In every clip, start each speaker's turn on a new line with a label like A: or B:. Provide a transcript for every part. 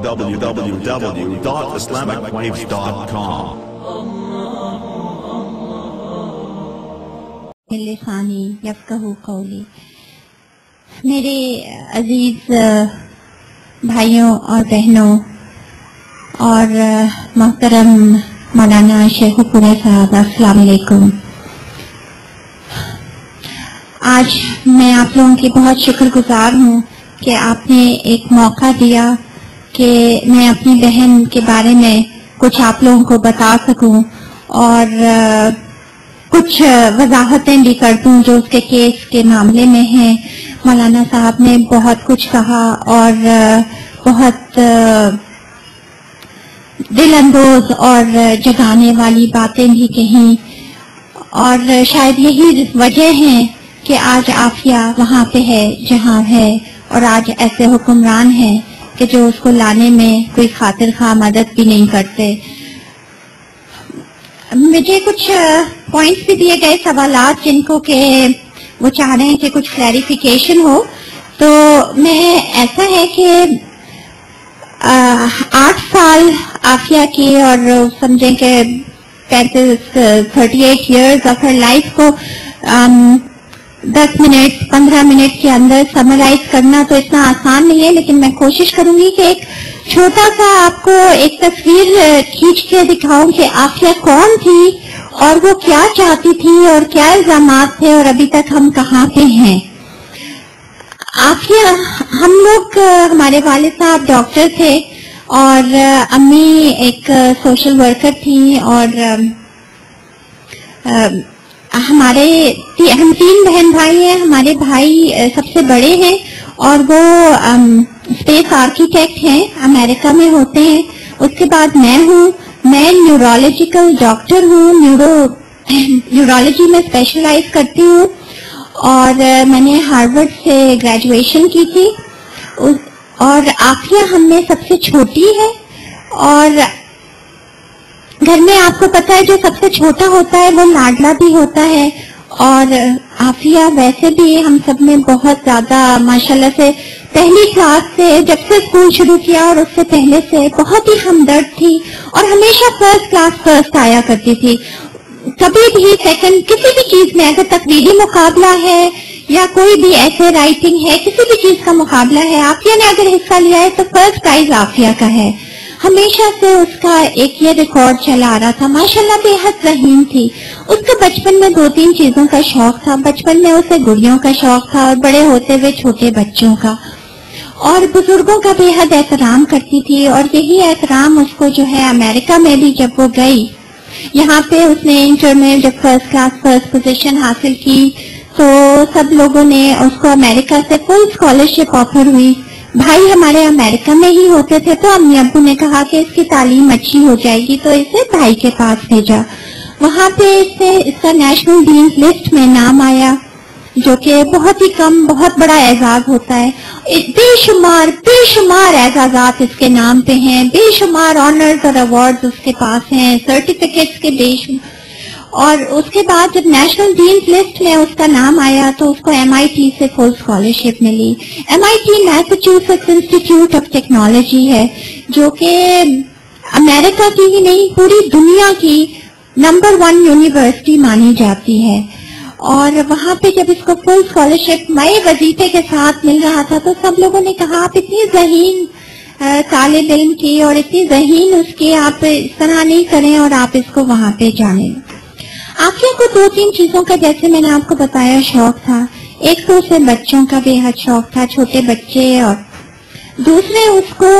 A: www.islamicwaves.com.
B: لسانی یفقہوا قولی. میرے عزیز بھائیوں اور بہنوں اور محترم مولانا شیخ پورہ صاحب، السلام علیکم. آج میں آپ لوگوں کی بہت شکر گزار ہوں کہ آپ نے ایک موقع دیا کہ میں اپنی بہن کے بارے میں کچھ آپ لوگوں کو بتا سکوں اور کچھ وضاحتیں بھی کر دوں جو اس کے کیس کے معاملے میں ہیں. مولانا صاحب نے بہت کچھ کہا اور بہت دل اندوز اور جگانے والی باتیں بھی کہیں، اور شاید یہی وجہ ہے کہ آج عافیہ وہاں پہ ہے جہاں ہے، اور آج ایسے حکمران ہیں کہ جو اس کو لانے میں کوئی خاطر خواہ مدد بھی نہیں کرتے. مجھے کچھ پوائنٹس بھی دیے گئے، سوالات جن کو کہ وہ چاہ رہے ہیں کہ کچھ کلیریفیکیشن ہو. تو میں ایسا ہے کہ 8 سال عافیہ کی اور سمجھیں کہ 38 ایئرز آف ہر لائف کو 10 منٹ 15 منٹ کے اندر سمرائز کرنا تو اتنا آسان نہیں ہے، لیکن میں کوشش کروں گی کہ ایک چھوٹا سا آپ کو ایک تصویر کھینچ کے دکھاؤں کہ عافیہ کون تھی اور وہ کیا چاہتی تھی اور کیا الزامات تھے اور ابھی تک ہم کہاں پہ ہیں. عافیہ، ہم لوگ، ہمارے والد صاحب ڈاکٹر تھے اور امی ایک سوشل ورکر تھی، اور ہم 3 بہن بھائی ہیں. ہمارے بھائی سب سے بڑے ہیں اور وہ اسپیس آرکیٹیکٹ ہیں، امریکہ میں ہوتے ہیں. اس کے بعد میں ہوں، میں نیورولوجیکل ڈاکٹر ہوں، نیورولوجی میں اسپیشلائز کرتی ہوں، اور میں نے ہارورڈ سے گریجویشن کی تھی. اور عافیہ ہم میں سب سے چھوٹی ہے، اور گھر میں آپ کو پتا ہے جو سب سے چھوٹا ہوتا ہے وہ لاڈلا بھی ہوتا ہے. اور عافیہ ویسے بھی ہم سب میں بہت زیادہ ماشاءاللہ سے پہلی کلاس سے جب سے اسکول شروع کیا اور اس سے پہلے سے بہت ہی ہمدرد تھی اور ہمیشہ فرسٹ کلاس فرسٹ آیا کرتی تھی. کبھی بھی سیکنڈ کسی بھی چیز میں، اگر تقریری مقابلہ ہے یا کوئی بھی ایسے رائٹنگ ہے، کسی بھی چیز کا مقابلہ ہے، عافیہ نے اگر حصہ لیا ہے تو فرسٹ پرائز عافیہ کا ہے. ہمیشہ سے اس کا ایک یہ ریکارڈ چلا آ رہا تھا. ماشاءاللہ بے حد رحیم تھی. اس کا بچپن میں 2-3 چیزوں کا شوق تھا. بچپن میں اسے گڑیوں کا شوق تھا اور بڑے ہوتے ہوئے چھوٹے بچوں کا، اور بزرگوں کا بے حد احترام کرتی تھی. اور یہی احترام اس کو جو ہے امریکہ میں بھی جب وہ گئی، یہاں پہ اس نے انٹر میں جب فرسٹ کلاس فرسٹ پوزیشن حاصل کی تو سب لوگوں نے اس کو امریکہ سے فل اسکالرشپ آفر ہوئی. بھائی ہمارے امریکہ میں ہی ہوتے تھے تو امی ابو نے کہا کہ اس کی تعلیم اچھی ہو جائے گی تو اسے بھائی کے پاس بھیجا. وہاں پہ اس کا نیشنل ڈینز لسٹ میں نام آیا، جو کہ بہت ہی کم، بہت بڑا اعزاز ہوتا ہے. بے شمار اعزازات اس کے نام پہ ہیں، بے شمار آنرز اور ایوارڈز اس کے پاس ہیں، سرٹیفکیٹس کے بے شمار. اور اس کے بعد جب نیشنل ڈینز لسٹ میں اس کا نام آیا تو اس کو MIT سے فل اسکالرشپ ملی. MIT میساچیوسیٹس انسٹیٹیوٹ آف ٹیکنالوجی ہے، جو کہ امریکہ کی ہی نہیں پوری دنیا کی نمبر 1 یونیورسٹی مانی جاتی ہے. اور وہاں پہ جب اس کو فل اسکالرشپ نئے وظیفے کے ساتھ مل رہا تھا تو سب لوگوں نے کہا آپ اتنی ذہین طالب علم کی اور اتنی ذہین اس کی، آپ اس طرح نہیں کریں اور آپ اس کو وہاں پہ جانیں. عافیہ کو 2-3 چیزوں کا جیسے میں نے آپ کو بتایا شوق تھا. ایک تو اسے بچوں کا بے حد شوق تھا، چھوٹے بچے، اور دوسرے اس کو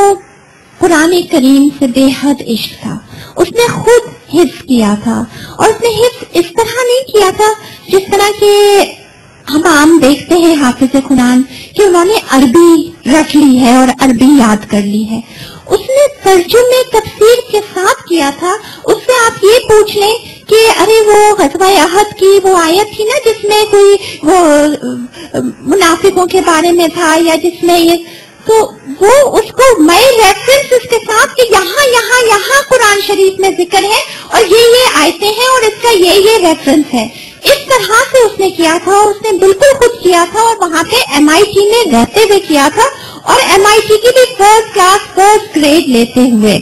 B: قرآن کریم سے بے حد عشق تھا. اس نے خود حفظ کیا تھا، اور اس نے حفظ اس طرح نہیں کیا تھا جس طرح کہ ہم عام دیکھتے ہیں حافظ قرآن کہ انہوں نے عربی رکھ لی ہے اور عربی یاد کر لی ہے. اس نے ترجمے تفسیر کے ساتھ کیا تھا. اس سے آپ یہ پوچھ لیں کہ ارے وہ غزوہ احد کی وہ آیت تھی نا جس میں کوئی وہ منافقوں کے بارے میں تھا، یا جس میں یہ، تو وہ اس کو میں ریفرنس اس کے ساتھ کہ یہاں قرآن شریف میں ذکر ہے اور یہ آیتیں ہیں اور اس کا یہ ریفرنس ہے. اس طرح سے اس نے کیا تھا، اس نے بالکل خود کیا تھا اور وہاں پہ MIT میں رہتے ہوئے کیا تھا. اور MIT کی بھی فرسٹ کلاس فرسٹ گریڈ لیتے ہوئے.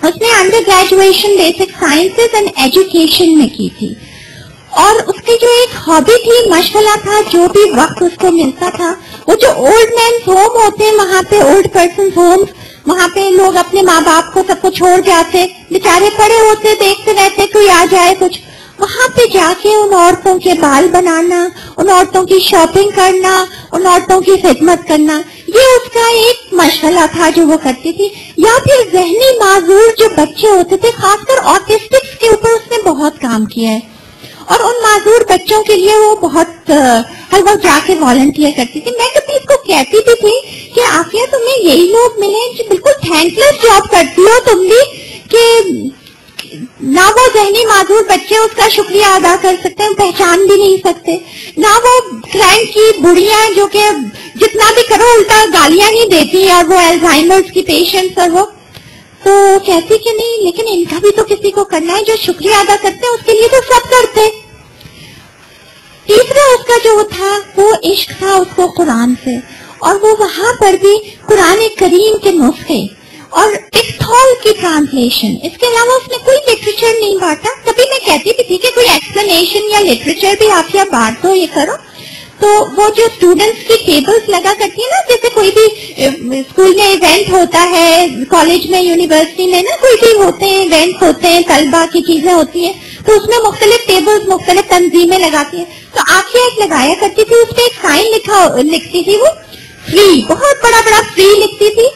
B: اس نے under graduation basic sciences and education میں کی تھی. اور اس کی جو ایک ہابی تھی، مشغلہ تھا، جو بھی وقت اس کو ملتا تھا، وہ جو اولڈ مینس ہوم ہوتے ہیں وہاں پہ، اولڈ پرسنز ہوم، وہاں پہ لوگ اپنے ماں باپ کو سب کو چھوڑ جاتے، بیچارے پڑے ہوتے، دیکھتے رہتے کوئی آ جائے کچھ، وہاں پہ جا کے ان عورتوں کے بال بنانا، ان عورتوں کی شاپنگ کرنا، ان عورتوں کی خدمت کرنا، یہ اس کا ایک مشغلہ تھا جو وہ کرتی تھی. یا پھر ذہنی معذور جو بچے ہوتے تھے، خاص کر آٹسٹکس کے اوپر اس نے بہت کام کیا ہے، اور ان معذور بچوں کے لیے وہ بہت ہر وقت جا کے والنٹیئر کرتی تھی. میں کبھی اس کو کہتی بھی تھی کہ عافیہ تمہیں یہی لوگ ملے جو بالکل تھینک لیس جاب کرتی ہو تم بھی، کہ نہ وہ ذہنی معذور بچے اس کا شکریہ ادا کر سکتے ہیں، پہچان بھی نہیں سکتے، نہ وہ کرائم کی بڑھیاں جو کہ جتنا بھی کرو الٹا گالیاں ہی دیتی ہیں، اور وہ الزائمرز کی پیشنٹس، اور وہ تو کہتی کہ نہیں لیکن ان کا بھی تو کسی کو کرنا ہے، جو شکریہ ادا کرتے ہیں اس کے لیے تو سب کرتے. تیسرا اس کا جو تھا وہ عشق تھا اس کو قرآن سے، اور وہ وہاں پر بھی قرآن کریم کے نسخے اور پکتھول کی ٹرانسلیشن، اس کے علاوہ اس نے کوئی لٹریچر نہیں بانٹا. کبھی میں کہتی بھی تھی کہ کوئی ایکسپلینیشن یا لٹریچر بھی آپ یا بانٹ دو، یہ کرو. تو وہ جو اسٹوڈنٹس کی ٹیبلز لگا کرتی ہیں نا، جیسے کوئی بھی اسکول میں ایونٹ ہوتا ہے، کالج میں، یونیورسٹی میں نا کوئی بھی ہوتے ہیں ایونٹ ہوتے ہیں، طلبہ کی چیزیں ہوتی ہیں، تو اس میں مختلف ٹیبلز مختلف تنظیمیں لگاتی ہیں. تو آپ ایک لگایا کرتی تھی، اس پہ ایک سائن لکھتی تھی، وہ فری، بہت بڑا بڑا فری لکھتی تھی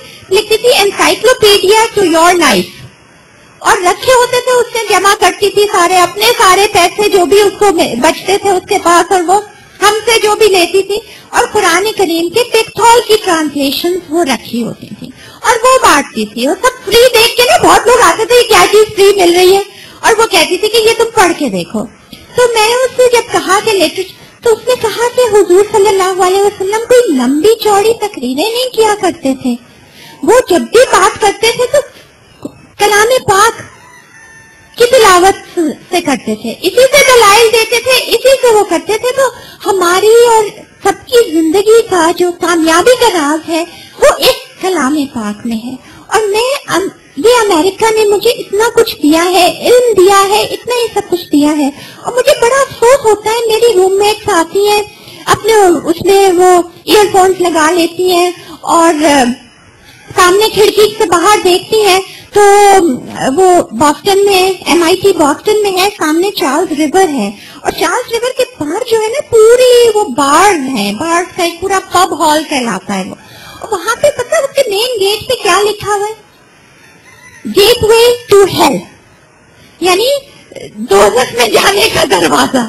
B: انسائکلوپیڈیا ٹو یور لائف، اور رکھے ہوتے تھے اس سے جمع کرتی تھی سارے اپنے سارے پیسے جو بھی اس کو بچتے تھے اس کے پاس، اور وہ ہم سے جو بھی لیتی تھی، اور قرآن کریم کے پکتھول کی ٹرانسلیشن وہ رکھی ہوتی تھی اور وہ بانٹتی تھی. اور سب فری دیکھ کے نا بہت لوگ آتے تھے کیا چیز فری مل رہی ہے، اور وہ کہتی تھی کہ یہ تم پڑھ کے دیکھو. تو میں اس سے جب کہا کہ لٹریچر، تو اس نے کہا کہ حضور صلی اللہ علیہ وسلم کوئی لمبی چوڑی تقریریں نہیں کیا کرتے تھے، وہ جب بھی بات کرتے تھے تو کلام پاک کی تلاوت سے کرتے تھے، اسی سے دلائل دیتے تھے، اسی سے وہ کرتے تھے. تو ہماری اور سب کی زندگی کا جو کامیابی کا راز ہے وہ ایک کلام پاک میں ہے. اور یہ امریکہ نے مجھے اتنا کچھ دیا ہے، علم دیا ہے، اتنا ہی سب کچھ دیا ہے، اور مجھے بڑا افسوس ہوتا ہے. میری روم میٹس آتی ہیں، اپنے اس میں وہ ایئر فونس لگا لیتی ہیں اور سامنے کھڑکی سے باہر دیکھتی ہیں تو وہ باسٹن میں، MIT باسٹن میں ہے، سامنے چارلز ریور ہے، اور چارلز ریور کے باہر جو ہے نا پوری وہ بارز ہیں، بارز کا ایک پورا پب ہال کہلاتا ہے وہ. اور وہاں پہ پتہ اس کے مین گیٹ پہ کیا لکھا ہوا ہے؟ گیٹ وے ٹو ہیل، یعنی دوزخ میں جانے کا دروازہ.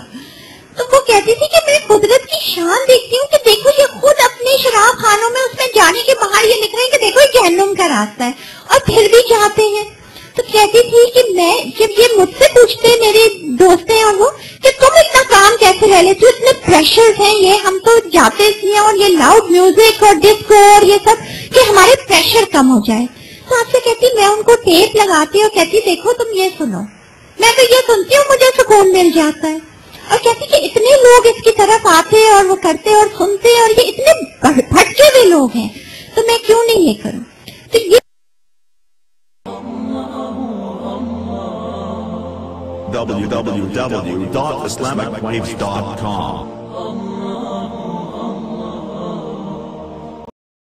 B: تو وہ کہتی تھی کہ میں قدرت کی شان دیکھتی ہوں کہ دیکھو یہ خود اپنے شراب خانوں میں اس میں جانے کے باہر یہ لکھ رہے ہیں کہ دیکھو یہ جہنم کا راستہ ہے، اور پھر بھی چاہتے ہیں. تو کہتی تھی کہ میں جب یہ مجھ سے پوچھتے میرے دوست ہیں اور وہ کہ تم اتنا کام کیسے رہ لیتے ہو، اتنے پریشرز ہیں، یہ ہم تو جاتے تھے اور یہ لاؤڈ میوزک اور ڈسکو اور یہ سب کہ ہمارے پریشر کم ہو جائے. تو آپ سے کہتی میں ان کو ٹیپ لگاتی اور کہتی دیکھو تم یہ سنو، میں تو یہ سنتی ہوں مجھے سکون مل جاتا ہے. اور کہتی کہ اتنے لوگ اس کی طرف آتے اور وہ کرتے اور سنتے، اور یہ اتنے بھٹکے ہوئے لوگ ہیں، تو میں کیوں نہیں یہ کروں. تو یہ
A: www.islamicwaves.com